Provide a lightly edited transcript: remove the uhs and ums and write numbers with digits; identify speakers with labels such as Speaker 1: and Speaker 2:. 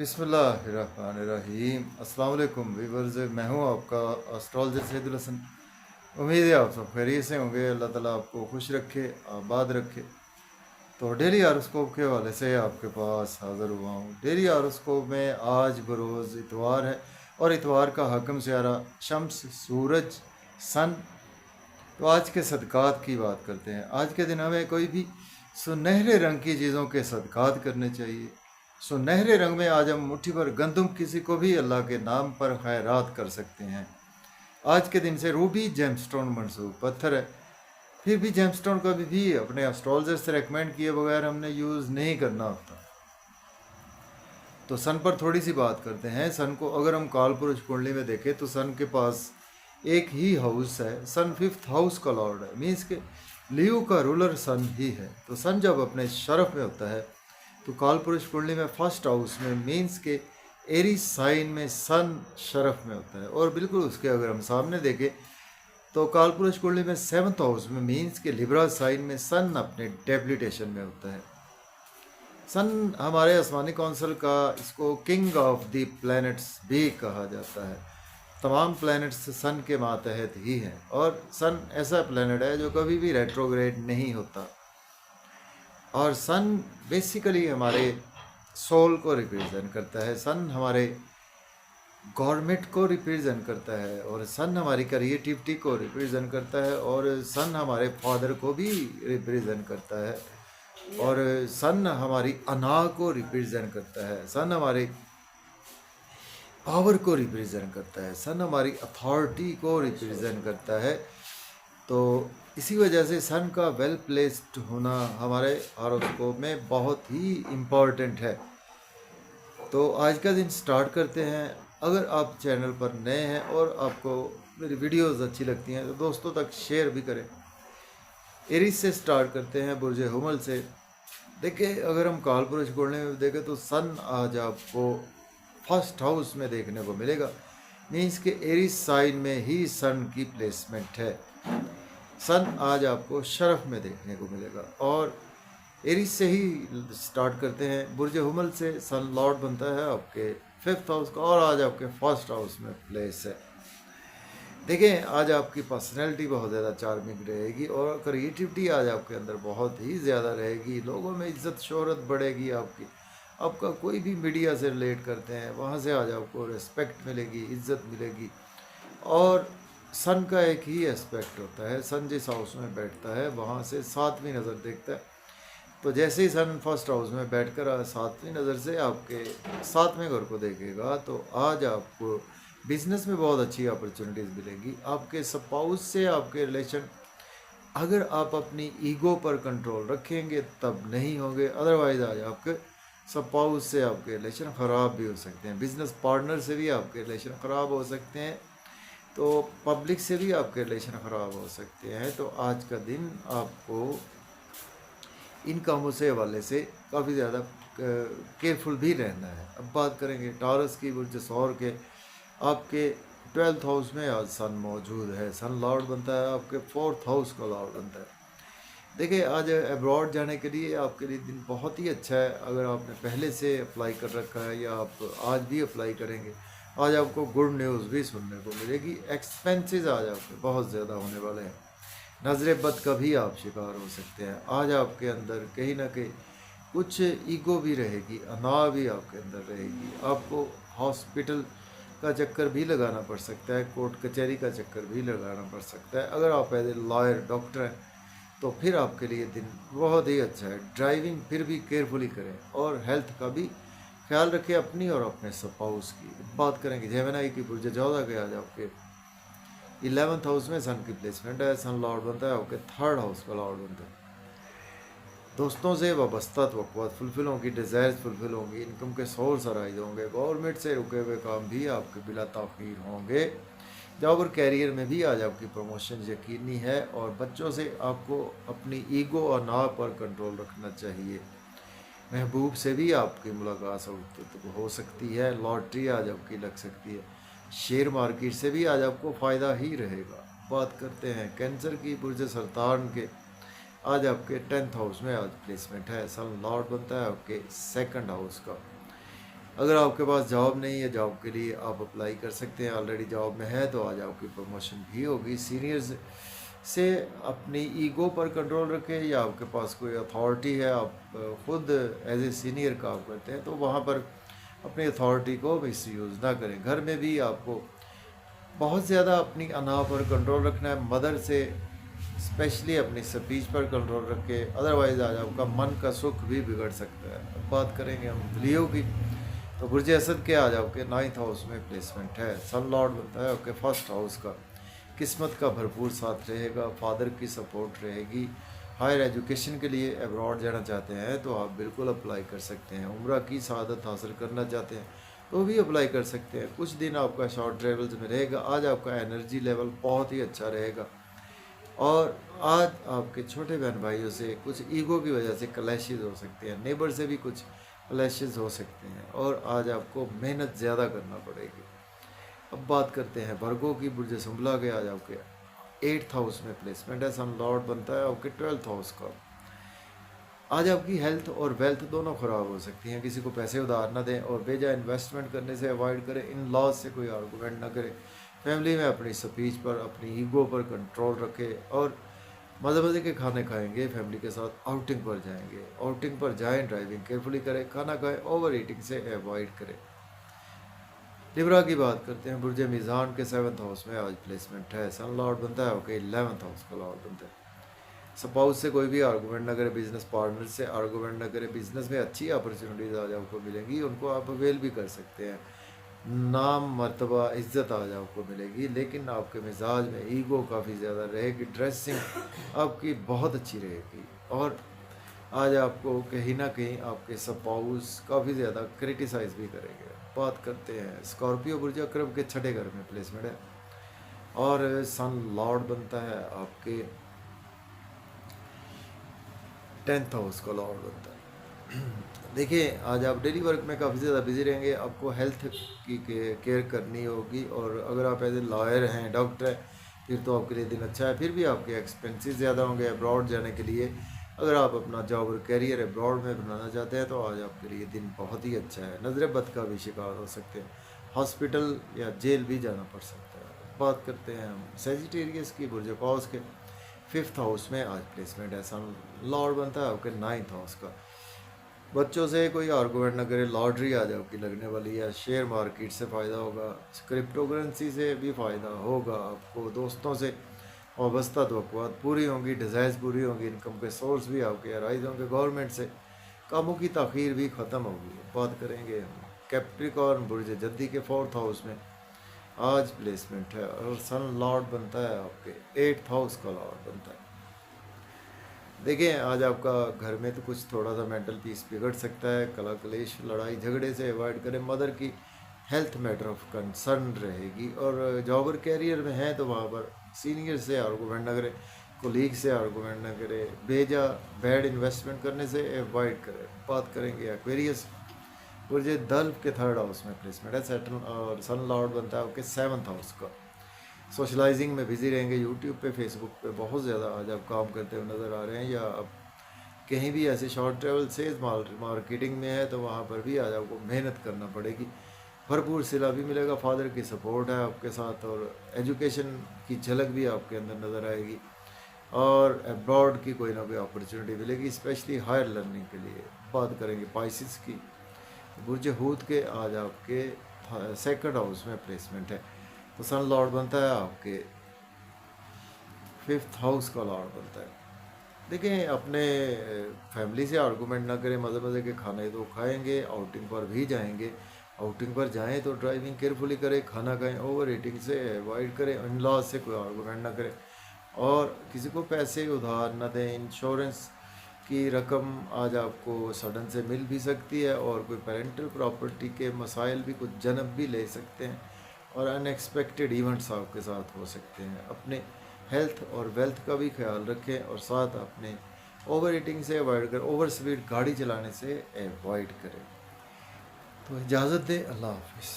Speaker 1: बिस्मिल्लाहिर्रहमानिर्रहीम। अस्सलाम वालेकुम वीवर्स, मैं हूं आपका एस्ट्रोलॉजर सैदुल हसन। उम्मीद है आप सब खैरियत से होंगे। अल्लाह ताला आपको खुश रखे, आबाद रखे। तो डेली हारोस्कोप के हवाले से आपके पास हाज़िर हुआ हूं। डेली हारोस्कोप में आज बरोज़ इतवार है और इतवार का हकम सियारा शम्स, सूरज, सन। तो आज के सदक़ात की बात करते हैं। आज के दिन हमें कोई भी सुनहरे रंग की चीज़ों के सदक़ात करने चाहिए। सुनहरे रंग में आज हम मुट्ठी भर गंदम किसी को भी अल्लाह के नाम पर खैरात कर सकते हैं। आज के दिन से रूबी जेमस्टोन मंसूब पत्थर है। फिर भी जेमस्टोन कभी भी अपने एस्ट्रोलॉजर से रेकमेंड किए बगैर हमने यूज़ नहीं करना होता। तो सन पर थोड़ी सी बात करते हैं। सन को अगर हम काल पुरुष कुंडली में देखें तो सन के पास एक ही हाउस है। सन 5th हाउस का लॉर्ड है, मीन्स के लियो का रूलर सन ही है। तो सन जब अपने शरफ में होता है तो काल पुरुष कुंडली में फर्स्ट हाउस में मीन्स के एरीज साइन में सन शरफ में होता है। और बिल्कुल उसके अगर हम सामने देखें तो काल पुरुष कुंडली में 7th हाउस में मीन्स के लिब्रा साइन में सन अपने डेबिलिटेशन में होता है। सन हमारे आसमानी कौंसल का इसको किंग ऑफ द प्लैनेट्स भी कहा जाता है। तमाम प्लैनेट्स सन के मातहत ही हैं और सन ऐसा प्लैनेट है जो कभी भी रेट्रोग्रेड नहीं होता। और सन बेसिकली हमारे सोल को रिप्रेजेंट करता है। सन हमारे गवर्नमेंट को रिप्रेजेंट करता है और सन हमारी क्रिएटिविटी को रिप्रेजेंट करता है और सन हमारे फादर को भी रिप्रेजेंट करता है और सन हमारी अना को रिप्रेजेंट करता है। सन हमारे पावर को रिप्रेजेंट करता है। सन हमारी अथॉरिटी को रिप्रेजेंट करता है। तो इसी वजह से सन का वेल प्लेस्ड होना हमारे हॉरोस्कोप में बहुत ही इम्पॉर्टेंट है। तो आज का दिन स्टार्ट करते हैं। अगर आप चैनल पर नए हैं और आपको मेरी वीडियोस अच्छी लगती हैं तो दोस्तों तक शेयर भी करें। एरीज से स्टार्ट करते हैं, बुर्ज हुमल से। देखिए, अगर हम काल पुरुष कुंडली में देखें तो सन आज आपको फर्स्ट हाउस में देखने को मिलेगा। मीन्स के एरीज साइन में ही सन की प्लेसमेंट है। सन आज आपको शरफ में देखने को मिलेगा और एरीज से ही स्टार्ट करते हैं। बुर्ज हुमल से सन लॉर्ड बनता है आपके 5th हाउस का और आज आपके फर्स्ट हाउस में प्लेस है। देखें, आज आपकी पर्सनैलिटी बहुत ज़्यादा चार्मिंग रहेगी और क्रिएटिविटी आज आपके अंदर बहुत ही ज़्यादा रहेगी। लोगों में इज्जत शोहरत बढ़ेगी आपकी। आपका कोई भी मीडिया से रिलेट करते हैं वहाँ से आज आपको रिस्पेक्ट मिलेगी, इज्जत मिलेगी। और सन का एक ही एस्पेक्ट होता है, सन जिस हाउस में बैठता है वहाँ से 7वीं नज़र देखता है। तो जैसे ही सन फर्स्ट हाउस में बैठकर 7वीं नज़र से आपके 7वें घर को देखेगा तो आज आपको बिजनेस में बहुत अच्छी अपॉर्चुनिटीज़ मिलेगी। आपके स्पाउस से आपके रिलेशन, अगर आप अपनी ईगो पर कंट्रोल रखेंगे तब नहीं होंगे, अदरवाइज आज आपके स्पाउस से आपके रिलेशन ख़राब भी हो सकते हैं। बिजनेस पार्टनर से भी आपके रिलेशन ख़राब हो सकते हैं। तो पब्लिक से भी आपके रिलेशन ख़राब हो सकते हैं। तो आज का दिन आपको इन कामों से हवाले से काफ़ी ज़्यादा केयरफुल भी रहना है। अब बात करेंगे टॉरस की, बुर्ज सौर के। आपके 12th हाउस में आज सन मौजूद है। सन लॉर्ड बनता है आपके 4th हाउस का लॉर्ड बनता है। देखिए, आज अब्रॉड जाने के लिए आपके लिए दिन बहुत ही अच्छा है। अगर आपने पहले से अप्लाई कर रखा है या आप आज भी अप्लाई करेंगे, आज आपको गुड न्यूज़ भी सुनने को मिलेगी। एक्सपेंसेस आज आपके बहुत ज़्यादा होने वाले हैं। नज़र बद का भी आप शिकार हो सकते हैं। आज आपके अंदर कहीं ना कहीं कुछ ईगो भी रहेगी, अना भी आपके अंदर रहेगी। आपको हॉस्पिटल का चक्कर भी लगाना पड़ सकता है, कोर्ट कचहरी का चक्कर भी लगाना पड़ सकता है। अगर आप एज ए लॉयर, डॉक्टर हैं तो फिर आपके लिए दिन बहुत ही अच्छा है। ड्राइविंग फिर भी केयरफुली करें और हेल्थ का भी ख्याल रखें, अपनी और अपने स्पाउस की। बात करेंगे जेमिनी की, बुर्ज 14 के। आज आपके 11th हाउस में सन की प्लेसमेंट है। सन लॉर्ड बनता है आपके 3rd हाउस का लॉर्ड बनता है। दोस्तों से वाबस्ता तवक्कुआत फुलफिल होंगी, डिज़ायर्स फुलफिल होंगी, इनकम के सोर्स अराइज होंगे। गवर्नमेंट से रुके हुए काम भी आपके बिला ताख़ीर होंगे। जॉब और कैरियर में भी आज आपकी प्रमोशन यकीनी है। और बच्चों से आपको अपनी ईगो और ना पर कंट्रोल रखना चाहिए। महबूब से भी आपकी मुलाकात हो सकती है। लॉटरी आज आपकी लग सकती है। शेयर मार्केट से भी आज आपको फ़ायदा ही रहेगा। बात करते हैं कैंसर की, बुर्ज सरतान के। आज आपके 10th हाउस में आज प्लेसमेंट है। सन लॉर्ड बनता है आपके 2nd हाउस का। अगर आपके पास जॉब नहीं है, जॉब के लिए आप अप्लाई कर सकते हैं। ऑलरेडी जॉब में है तो आज आपकी प्रमोशन भी होगी। सीनियर्स से अपनी ईगो पर कंट्रोल रखें, या आपके पास कोई अथॉरिटी है, आप खुद एज ए सीनियर काम करते हैं, तो वहाँ पर अपनी अथॉरिटी को मिसयूज़ ना करें। घर में भी आपको बहुत ज़्यादा अपनी अना पर कंट्रोल रखना है। मदर से स्पेशली अपनी स्पीच पर कंट्रोल रखें, अदरवाइज़ आज आपका मन का सुख भी बिगड़ सकता है। अब बात करेंगे हम लियो की, तो बुर्ज असद के आज आपके 9th हाउस में प्लेसमेंट है। सन लॉर्ड बनता है आपके 1st हाउस का। किस्मत का भरपूर साथ रहेगा, फादर की सपोर्ट रहेगी। हायर एजुकेशन के लिए अब्रॉड जाना चाहते हैं तो आप बिल्कुल अप्लाई कर सकते हैं। उम्रा की सआदत हासिल करना चाहते हैं तो भी अप्लाई कर सकते हैं। कुछ दिन आपका शॉर्ट ट्रेवल्स में रहेगा। आज आपका एनर्जी लेवल बहुत ही अच्छा रहेगा, और आज आपके छोटे बहन भाइयों से कुछ ईगो की वजह से क्लैशेस हो सकते हैं, नेबर से भी कुछ क्लैशेस हो सकते हैं, और आज आपको मेहनत ज़्यादा करना पड़ेगी। अब बात करते हैं वर्गो की। बुर्ज सुंबला के आज आपके 8th हाउस में प्लेसमेंट है। सन लॉर्ड बनता है आपके 12th हाउस का। आज आपकी हेल्थ और वेल्थ दोनों ख़राब हो सकती हैं। किसी को पैसे उधार ना दें, और बेजा इन्वेस्टमेंट करने से अवॉइड करें। इन लॉज से कोई आर्गूमेंट ना करें। फैमिली में अपनी स्पीच पर, अपनी ईगो पर कंट्रोल रखें, और मज़े मज़े के खाने खाएंगे, फैमिली के साथ आउटिंग पर जाएंगे। आउटिंग पर जाएं, ड्राइविंग केयरफुली करें, खाना खाएं, ओवर ईटिंग से अवॉइड करें। लिब्रा की बात करते हैं। बुर्ज मीज़ान के 7th हाउस में आज प्लेसमेंट है। सन लॉर्ड बनता है ओके 11th हाउस का लॉर्ड बनता है। स्पाउस से कोई भी आर्गूमेंट ना करे, बिजनेस पार्टनर से आर्गूमेंट ना करे। बिजनेस में अच्छी अपॉर्चुनिटीज़ आज आपको मिलेंगी, उनको आप अवेल भी कर सकते हैं। नाम, मर्तबा, इज्जत आज आपको मिलेगी, लेकिन आपके मिजाज में ईगो काफ़ी ज़्यादा रहेगी। ड्रेसिंग आपकी बहुत अच्छी रहेगी, और आज आपको कहीं ना कहीं आपके स्पाउस काफ़ी ज़्यादा क्रिटिसाइज़ भी करेंगे। बात करते हैं स्कॉर्पियो बुर्ज अक्रब के 6ठे घर में प्लेसमेंट है, और सन लॉर्ड बनता है आपके 10th हाउस का लॉर्ड बनता है। देखिए, आज आप डेली वर्क में काफ़ी ज़्यादा बिजी रहेंगे। आपको हेल्थ की केयर करनी होगी, और अगर आप एज ए लॉयर हैं, डॉक्टर हैं, फिर तो आपके लिए दिन अच्छा है। फिर भी आपके एक्सपेंसेस ज़्यादा होंगे अब्रॉड जाने के लिए। अगर आप अपना जॉब और कैरियर अब्रॉड में बनाना चाहते हैं तो आज आपके लिए दिन बहुत ही अच्छा है। नज़र बद का भी शिकार हो सकते हैं, हॉस्पिटल या जेल भी जाना पड़ सकता है। बात करते हैं हम सेजिटेरियस की। बुर्ज पॉज के 5th हाउस में आज प्लेसमेंट है। सन लॉर्ड बनता है आपके 9th हाउस का। बच्चों से कोई आर्गूमेंट ना करे। लॉटरी आज आपकी लगने वाली है। शेयर मार्केट से फ़ायदा होगा, क्रिप्टो करेंसी से भी फ़ायदा होगा आपको। दोस्तों से वाबस्ता तवक्कुआत पूरी होंगी, डिज़ायर्स पूरी होंगी। इनकम के सोर्स भी आपके अराइज होंगे। गवर्नमेंट से कामों की ताख़ीर भी ख़त्म होगी। बात करेंगे हम कैप्रिकॉर्न बुर्ज जद्दी के 4th हाउस में आज प्लेसमेंट है, और सन लॉर्ड बनता है आपके 8th हाउस का लॉर्ड बनता है। देखिए, आज आपका घर में तो कुछ थोड़ा सा मेंटल पीस बिगड़ सकता है। कला कलेश, लड़ाई झगड़े से अवॉइड करें। मदर की हेल्थ मैटर ऑफ कंसर्न रहेगी, और जॉब और कैरियर में है तो वहाँ पर सीनियर से आर्गूमेंट ना करें, कोलीग से आर्गूमेंट ना करें। बेजा बैड इन्वेस्टमेंट करने से अवॉइड करें। बात करेंगे एक्वेरियस बुर्ज दल्फ के 3rd हाउस में प्लेसमेंट है। सेटल और सन लॉर्ड बनता है आपके 7th हाउस का। सोशलाइजिंग में बिजी रहेंगे। यूट्यूब पे, फेसबुक पे बहुत ज़्यादा आज आप काम करते हुए नज़र आ रहे हैं, या आप कहीं भी ऐसे शॉर्ट ट्रेवल सेल्स मार्केटिंग में है तो वहाँ पर भी आज आपको मेहनत करना पड़ेगी। भरपूर सिला भी मिलेगा, फादर की सपोर्ट है आपके साथ, और एजुकेशन की झलक भी आपके अंदर नज़र आएगी, और अब्रॉड की कोई ना कोई अपॉर्चुनिटी मिलेगी, स्पेशली हायर लर्निंग के लिए। बात करेंगे पाइसिस की। बुर्ज हूत के आज आपके 2nd हाउस में प्लेसमेंट है, तो सन लॉर्ड बनता है आपके 5th हाउस का लॉर्ड बनता है। देखिए, अपने फैमिली से आर्गूमेंट ना करें। मज़े मज़े के खाने तो खाएंगे, आउटिंग पर भी जाएंगे। आउटिंग पर जाएं तो ड्राइविंग केयरफुली करें, खाना खाएं, ओवर ईटिंग से अवॉइड करें। इन लॉज से कोई आर्गूमेंट ना करें, और किसी को पैसे उधार ना दें। इंश्योरेंस की रकम आज आपको सडन से मिल भी सकती है, और कोई पेरेंटल प्रॉपर्टी के मसाइल भी कुछ जन्म भी ले सकते हैं, और अनएक्सपेक्टेड इवेंट्स आपके साथ हो सकते हैं। अपने हेल्थ और वेल्थ का भी ख्याल रखें, और साथ अपने ओवर ईटिंग से अवॉइड करें, ओवर स्पीड गाड़ी चलाने से अवॉइड करें। तो इजाज़त दें, अल्लाह हाफिज़।